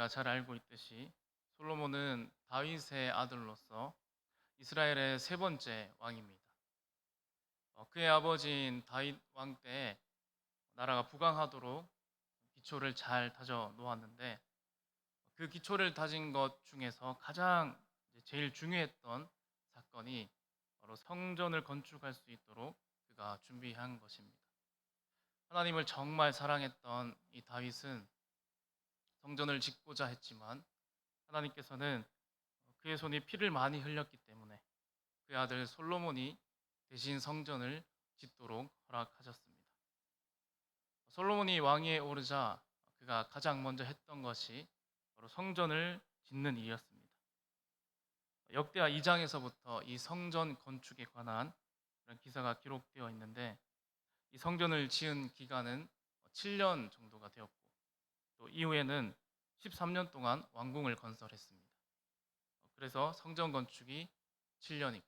우리가 잘 알고 있듯이 솔로몬은 다윗의 아들로서 이스라엘의 세 번째 왕입니다. 그의 아버지인 다윗 왕 때 나라가 부강하도록 기초를 잘 다져 놓았는데 그 기초를 다진 것 중에서 가장 제일 중요했던 사건이 바로 성전을 건축할 수 있도록 그가 준비한 것입니다. 하나님을 정말 사랑했던 이 다윗은 성전을 짓고자 했지만 하나님께서는 그의 손이 피를 많이 흘렸기 때문에 그의 아들 솔로몬이 대신 성전을 짓도록 허락하셨습니다. 솔로몬이 왕위에 오르자 그가 가장 먼저 했던 것이 바로 성전을 짓는 일이었습니다. 역대하 2장에서부터 이 성전 건축에 관한 그런 기사가 기록되어 있는데 이 성전을 지은 기간은 7년 정도가 되었고 또 이후에는 13년 동안 왕궁을 건설했습니다. 그래서 성전 건축이 7년이고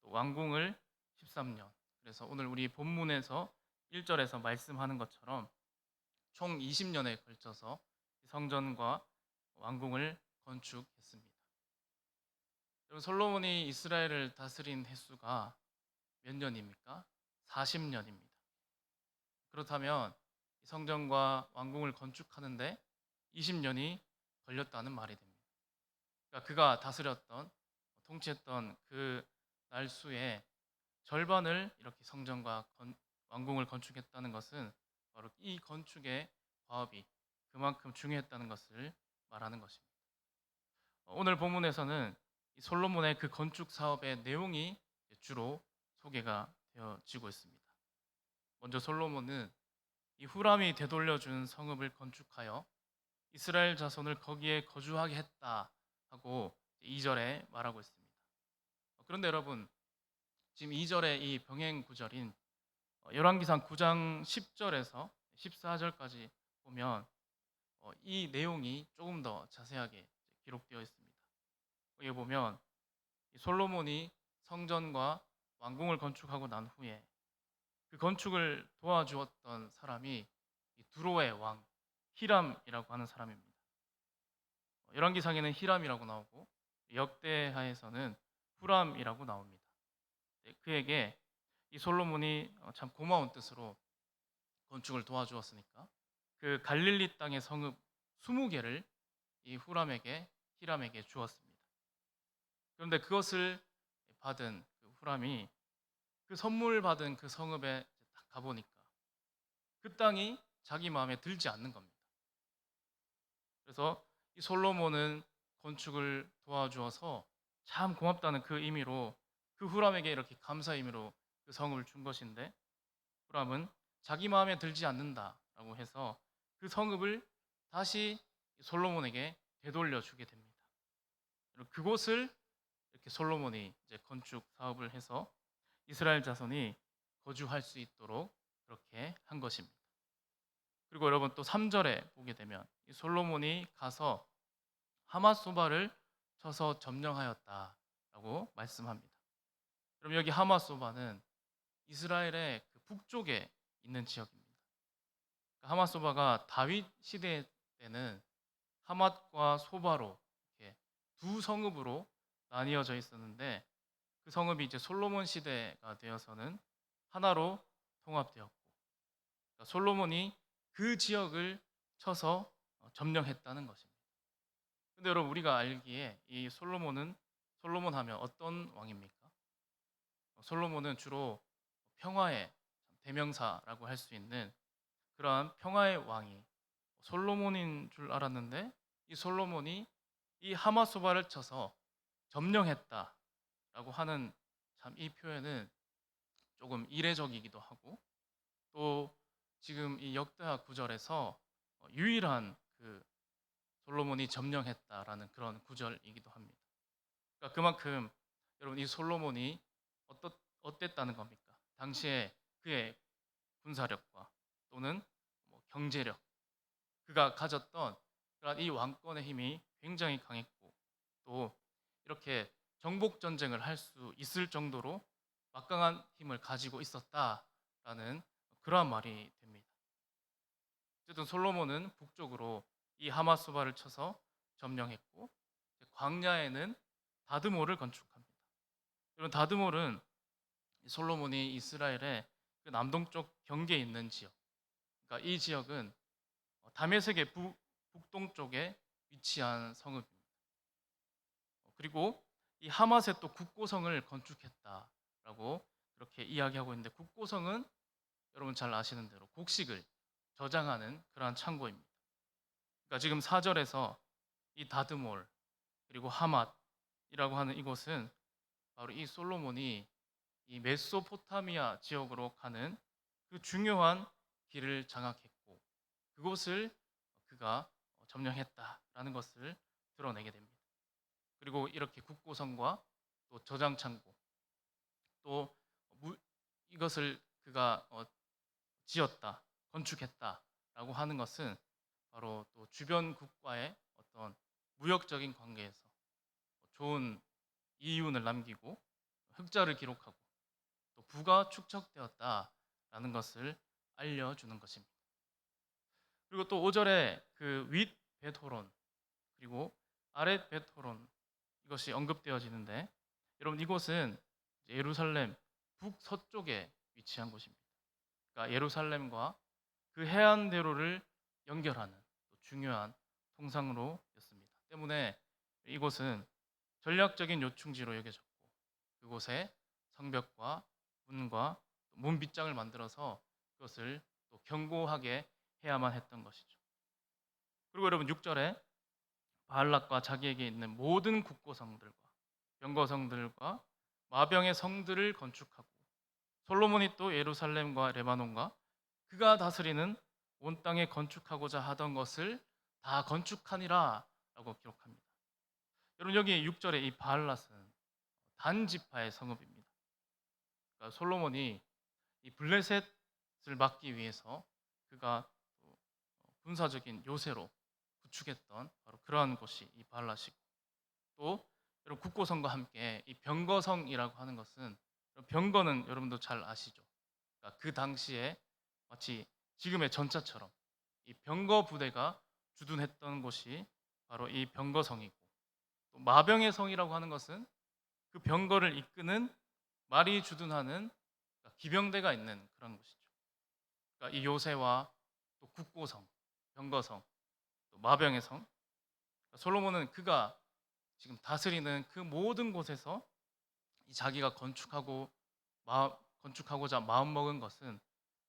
또 왕궁을 13년. 그래서 오늘 우리 본문에서 1절에서 말씀하는 것처럼 총 20년에 걸쳐서 성전과 왕궁을 건축했습니다. 여러분 솔로몬이 이스라엘을 다스린 횟수가 몇 년입니까? 40년입니다. 그렇다면 성전과 왕궁을 건축하는데 20년이 걸렸다는 말이 됩니다. 그러니까 그가 다스렸던 통치했던 그 날수의 절반을 이렇게 성전과 왕궁을 건축했다는 것은 바로 이 건축의 과업이 그만큼 중요했다는 것을 말하는 것입니다. 오늘 본문에서는 이 솔로몬의 그 건축 사업의 내용이 주로 소개가 되어지고 있습니다. 먼저 솔로몬은 이 후람이 되돌려준 성읍을 건축하여 이스라엘 자손을 거기에 거주하게 했다 하고 2절에 말하고 있습니다. 그런데 여러분 지금 2절의 이 병행 구절인 열왕기상 9장 10절에서 14절까지 보면 이 내용이 조금 더 자세하게 기록되어 있습니다. 여기 보면 솔로몬이 성전과 왕궁을 건축하고 난 후에 그 건축을 도와주었던 사람이 두로의 왕 히람이라고 하는 사람입니다. 열왕기상에는 히람이라고 나오고 역대하에서는 후람이라고 나옵니다. 그에게 이 솔로몬이 참 고마운 뜻으로 건축을 도와주었으니까 그 갈릴리 땅의 성읍 20개를 이 히람에게 주었습니다. 그런데 그것을 받은 그 후람이 그 선물 받은 그 성읍에 딱 가보니까 그 땅이 자기 마음에 들지 않는 겁니다. 그래서 이 솔로몬은 건축을 도와주어서 참 고맙다는 그 의미로 그 후람에게 이렇게 감사 의미로 그 성읍을 준 것인데 후람은 자기 마음에 들지 않는다라고 해서 그 성읍을 다시 솔로몬에게 되돌려 주게 됩니다. 그곳을 이렇게 솔로몬이 이제 건축 사업을 해서 이스라엘 자손이 거주할 수 있도록 그렇게 한 것입니다. 그리고 여러분 또 3절에 보게 되면 이 솔로몬이 가서 하맛소바를 쳐서 점령하였다라고 말씀합니다. 그럼 여기 하맛소바는 이스라엘의 그 북쪽에 있는 지역입니다. 하맛소바가 다윗 시대 때는 하맛과 소바로 이렇게 두 성읍으로 나뉘어져 있었는데 그 성읍이 이제 솔로몬 시대가 되어서는 하나로 통합되었고 그러니까 솔로몬이 그 지역을 쳐서 점령했다는 것입니다. 근데 여러분 우리가 알기에 이 솔로몬 하면 어떤 왕입니까? 솔로몬은 주로 평화의 대명사라고 할 수 있는 그러한 평화의 왕이 솔로몬인 줄 알았는데 이 솔로몬이 이 하마소바를 쳐서 점령했다라고 하는 참 이 표현은 조금 이례적이기도 하고 또 지금 이 역대하 구절에서 유일한 그 솔로몬이 점령했다라는 그런 구절이기도 합니다. 그러니까 그만큼 여러분 이 솔로몬이 어땠다는 겁니까? 당시에 그의 군사력과 또는 경제력, 그가 가졌던 그런 이 왕권의 힘이 굉장히 강했고 또 이렇게 정복 전쟁을 할 수 있을 정도로 막강한 힘을 가지고 있었다라는 그러한 말이 됩니다. 어쨌든 솔로몬은 북쪽으로 이 하마소바를 쳐서 점령했고, 광야에는 다드몰을 건축합니다. 이런 다드몰은 솔로몬이 이스라엘의 그 남동쪽 경계에 있는 지역, 그러니까 이 지역은 다메섹의 북동쪽에 위치한 성읍입니다. 그리고 이 하맛에 또 국고성을 건축했다라고 그렇게 이야기하고 있는데, 국고성은 여러분 잘 아시는 대로 곡식을 저장하는 그러한 창고입니다. 그러니까 지금 4절에서 이 다드몰 그리고 하맛이라고 하는 이곳은 바로 이 솔로몬이 이 메소포타미아 지역으로 가는 그 중요한 길을 장악했고, 그곳을 그가 점령했다라는 것을 드러내게 됩니다. 그리고 이렇게 국고성과 또 저장 창고, 또 이것을 그가 지었다, 건축했다라고 하는 것은 바로 또 주변 국가의 어떤 무역적인 관계에서 좋은 이윤을 남기고 흑자를 기록하고 또 부가 축적되었다라는 것을 알려주는 것입니다. 그리고 또 5절에 그 윗 베토론 그리고 아랫 베토론, 이것이 언급되어지는데, 여러분 이곳은 예루살렘 북서쪽에 위치한 곳입니다. 그러니까 예루살렘과 그 해안대로를 연결하는 중요한 통상로였습니다. 때문에 이곳은 전략적인 요충지로 여겨졌고, 그곳에 성벽과 문과 문빗장을 만들어서 그것을 또 견고하게 해야만 했던 것이죠. 그리고 여러분 6절에 바알락과 자기에게 있는 모든 국고성들과 병거성들과 마병의 성들을 건축하고, 솔로몬이 또 예루살렘과 레바논과 그가 다스리는 온 땅에 건축하고자 하던 것을 다 건축하니라 라고 기록합니다. 여러분 여기 6절에 이 바알랏은 단 지파의 성읍입니다. 그러니까 솔로몬이 이 블레셋을 막기 위해서 그가 군사적인 요새로 구축했던 바로 그러한 곳이 이 바알랏이고, 또 여러분 국고성과 함께 이 병거성이라고 하는 것은, 병거는 여러분도 잘 아시죠? 그러니까 그 당시에 마치 지금의 전차처럼 이 병거 부대가 주둔했던 곳이 바로 이 병거성이고, 또 마병의 성이라고 하는 것은 그 병거를 이끄는 말이 주둔하는 기병대가 있는 그런 곳이죠. 그러니까 이 요새와 또 국고성, 병거성, 또 마병의 성, 그러니까 솔로몬은 그가 지금 다스리는 그 모든 곳에서 이 자기가 건축하고자 마음 먹은 것은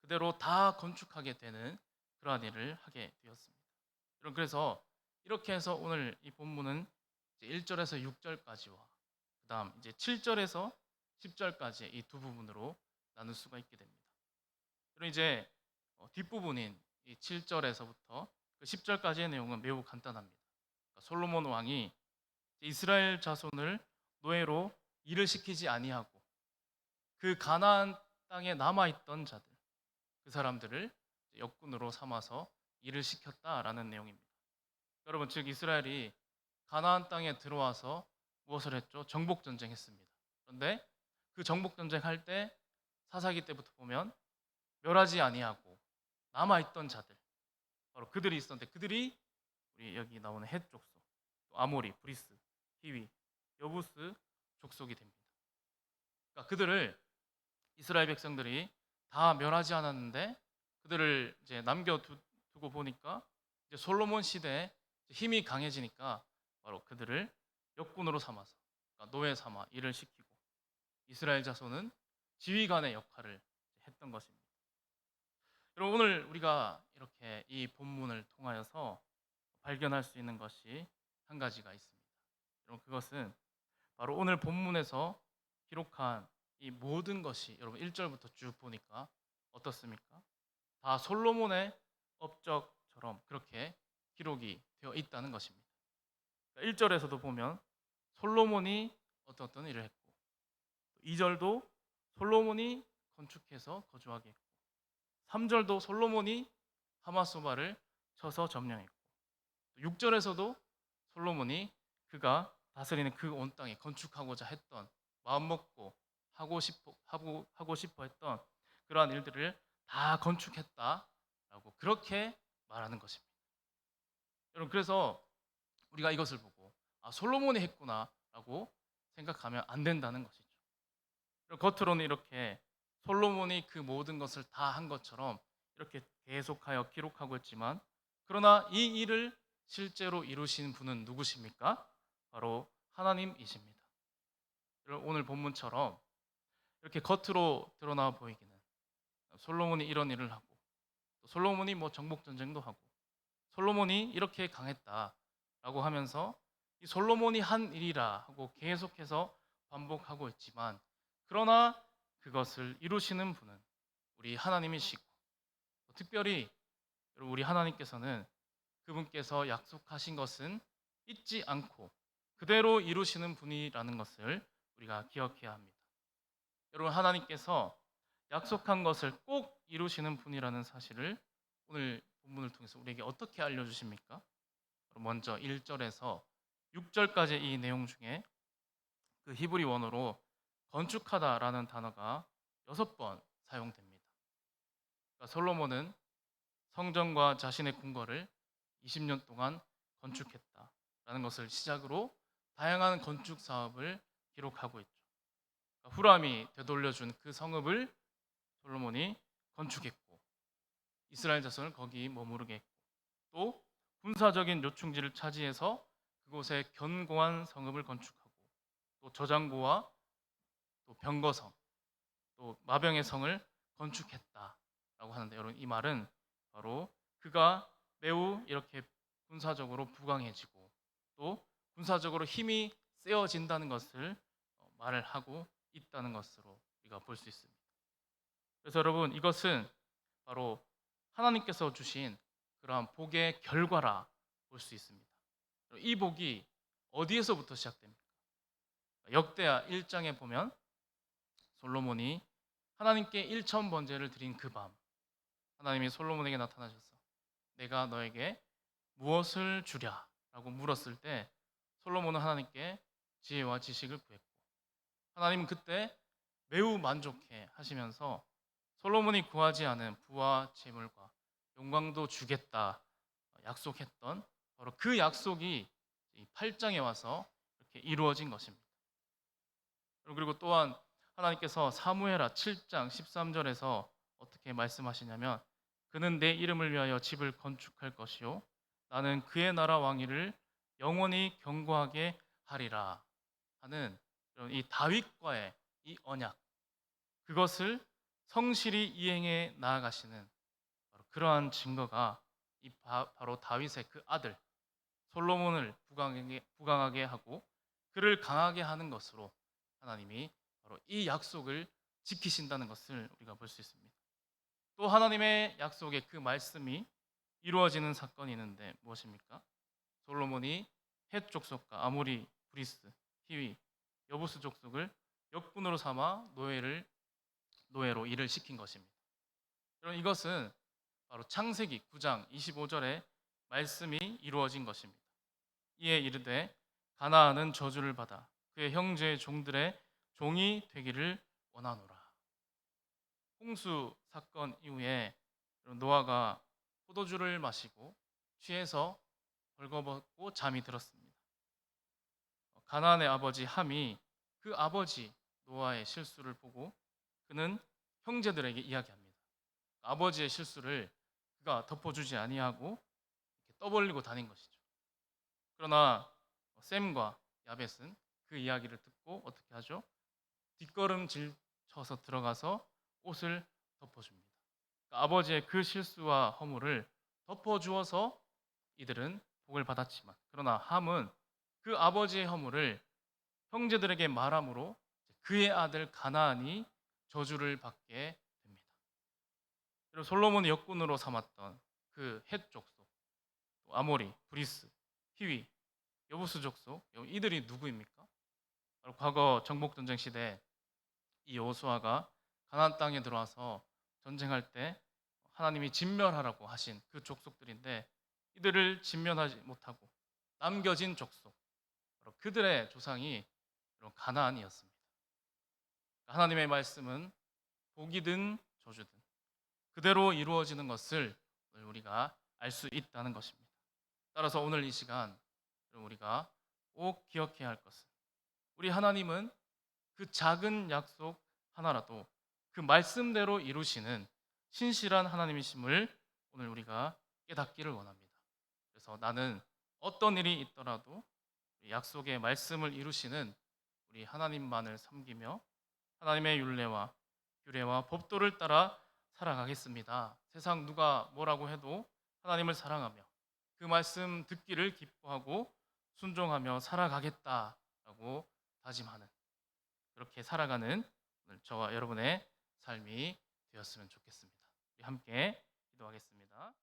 그대로 다 건축하게 되는 그러한 일을 하게 되었습니다. 여러분 그래서 이렇게 해서 오늘 이 본문은 1절에서 6절까지와 그다음 이제 7절에서 10절까지 이 두 부분으로 나눌 수가 있게 됩니다. 그리고 이제 뒷부분인 이 7절에서부터 그 10절까지의 내용은 매우 간단합니다. 그러니까 솔로몬 왕이 이스라엘 자손을 노예로 일을 시키지 아니하고 그 가나안 땅에 남아 있던 자들, 그 사람들을 역군으로 삼아서 일을 시켰다라는 내용입니다. 여러분 즉 이스라엘이 가나안 땅에 들어와서 무엇을 했죠? 정복 전쟁했습니다. 그런데 그 정복 전쟁 할 때 사사기 때부터 보면 멸하지 아니하고 남아 있던 자들, 바로 그들이 있었는데, 그들이 우리 여기 나오는 헷 족속, 또 아모리, 브리스, 히위, 여부스 족속이 됩니다. 그러니까 그들을 이스라엘 백성들이 다 멸하지 않았는데, 그들을 이제 남겨두고 보니까 이제 솔로몬 시대에 힘이 강해지니까 바로 그들을 역군으로 삼아서, 그러니까 노예 삼아 일을 시키고, 이스라엘 자손은 지휘관의 역할을 했던 것입니다. 여러분 오늘 우리가 이렇게 이 본문을 통하여서 발견할 수 있는 것이 한 가지가 있습니다. 여러분 그것은 바로 오늘 본문에서 기록한 이 모든 것이, 여러분 1절부터 쭉 보니까 어떻습니까? 다 솔로몬의 업적처럼 그렇게 기록이 되어 있다는 것입니다. 1절에서도 보면 솔로몬이 어떤 일을 했고, 2절도 솔로몬이 건축해서 거주하게 했고, 3절도 솔로몬이 하마소바를 쳐서 점령했고, 6절에서도 솔로몬이 그가 다스리는 그 온 땅에 건축하고자 했던, 마음 먹고 하고 싶어 했던 그러한 일들을 다 건축했다라고 그렇게 말하는 것입니다. 여러분, 그래서 우리가 이것을 보고 솔로몬이 했구나라고 생각하면 안 된다는 것이죠. 겉으로는 이렇게 솔로몬이 그 모든 것을 다 한 것처럼 이렇게 계속하여 기록하고 있지만, 그러나 이 일을 실제로 이루신 분은 누구십니까? 바로 하나님이십니다. 오늘 본문처럼 이렇게 겉으로 드러나 보이기는 솔로몬이 이런 일을 하고, 또 솔로몬이 뭐 정복 전쟁도 하고, 솔로몬이 이렇게 강했다라고 하면서 이 솔로몬이 한 일이라 하고 계속해서 반복하고 있지만, 그러나 그것을 이루시는 분은 우리 하나님이시고, 특별히 우리 하나님께서는 그분께서 약속하신 것은 잊지 않고 그대로 이루시는 분이라는 것을 우리가 기억해야 합니다. 여러분, 하나님께서 약속한 것을 꼭 이루시는 분이라는 사실을 오늘 본문을 통해서 우리에게 어떻게 알려주십니까? 먼저 1절에서 6절까지 이 내용 중에 그 히브리 원어로 건축하다라는 단어가 6번 사용됩니다. 그러니까 솔로몬은 성전과 자신의 궁궐을 20년 동안 건축했다라는 것을 시작으로 다양한 건축 사업을 기록하고 있죠. 그러니까 후람이 되돌려준 그 성읍을 솔로몬이 건축했고, 이스라엘 자손을 거기 머무르게 했고, 또 군사적인 요충지를 차지해서 그곳에 견고한 성읍을 건축하고, 또 저장고와 또 병거성, 또 마병의 성을 건축했다라고 하는데, 여러분, 이 말은 바로 그가 매우 이렇게 군사적으로 부강해지고 또 군사적으로 힘이 세어진다는 것을 말을 하고 있다는 것으로 우리가 볼 수 있습니다. 그래서 여러분, 이것은 바로 하나님께서 주신 그러한 복의 결과라 볼 수 있습니다. 이 복이 어디에서부터 시작됩니까? 역대하 1장에 보면 솔로몬이 하나님께 일천 번제를 드린 그 밤, 하나님이 솔로몬에게 나타나셔서 내가 너에게 무엇을 주랴? 라고 물었을 때 솔로몬은 하나님께 지혜와 지식을 구했고, 하나님은 그때 매우 만족해 하시면서 솔로몬이 구하지 않은 부와 재물과 영광도 주겠다 약속했던 바로 그 약속이 이 8장에 와서 이렇게 이루어진 것입니다. 그리고 또한 하나님께서 사무엘하 7장 13절에서 어떻게 말씀하시냐면, 그는 내 이름을 위하여 집을 건축할 것이요 나는 그의 나라 왕위를 영원히 견고하게 하리라 하는 이런 이 다윗과의 이 언약, 그것을 성실히 이행해 나아가시는 바로 그러한 증거가 바로 다윗의 그 아들 솔로몬을 부강하게 하고 그를 강하게 하는 것으로 하나님이 바로 이 약속을 지키신다는 것을 우리가 볼 수 있습니다. 또 하나님의 약속의 그 말씀이 이루어지는 사건이 있는데 무엇입니까? 솔로몬이 헷 족속과 아모리, 브리스, 히위, 여부스 족속을 역군으로 삼아 노예로 일을 시킨 것입니다. 여러분, 이것은 바로 창세기 9장 25절의 말씀이 이루어진 것입니다. 이에 이르되 가나안은 저주를 받아 그의 형제의 종들의 종이 되기를 원하노라. 홍수 사건 이후에 노아가 포도주를 마시고 취해서 벌거벗고 잠이 들었습니다. 가나안의 아버지 함이 그 아버지 노아의 실수를 보고 그는 형제들에게 이야기합니다. 아버지의 실수를 그가 덮어주지 아니하고 이렇게 떠벌리고 다닌 것이죠. 그러나 셈과 야벳은 그 이야기를 듣고 어떻게 하죠? 뒷걸음질 쳐서 들어가서 옷을 덮어줍니다. 그러니까 아버지의 그 실수와 허물을 덮어주어서 이들은 복을 받았지만, 그러나 함은 그 아버지의 허물을 형제들에게 말함으로 그의 아들 가나안이 저주를 받게 됩니다. 그리고 솔로몬이 역군으로 삼았던 그 헷 족속, 아모리, 브리스, 히위, 여부스 족속, 이들이 누구입니까? 바로 과거 정복 전쟁 시대 이 여호수아가 가나안 땅에 들어와서 전쟁할 때 하나님이 진멸하라고 하신 그 족속들인데, 이들을 진멸하지 못하고 남겨진 족속, 바로 그들의 조상이 가나안이었습니다. 하나님의 말씀은 복이든 저주든 그대로 이루어지는 것을 우리가 알 수 있다는 것입니다. 따라서 오늘 이 시간 우리가 꼭 기억해야 할 것은 우리 하나님은 그 작은 약속 하나라도 그 말씀대로 이루시는 신실한 하나님이심을 오늘 우리가 깨닫기를 원합니다. 그래서 나는 어떤 일이 있더라도 약속의 말씀을 이루시는 우리 하나님만을 섬기며 하나님의 율례와 규례와 법도를 따라 살아가겠습니다. 세상 누가 뭐라고 해도 하나님을 사랑하며 그 말씀 듣기를 기뻐하고 순종하며 살아가겠다라고 다짐하는 그렇게 살아가는 오늘 저와 여러분의 삶이 되었으면 좋겠습니다. 우리 함께 기도하겠습니다.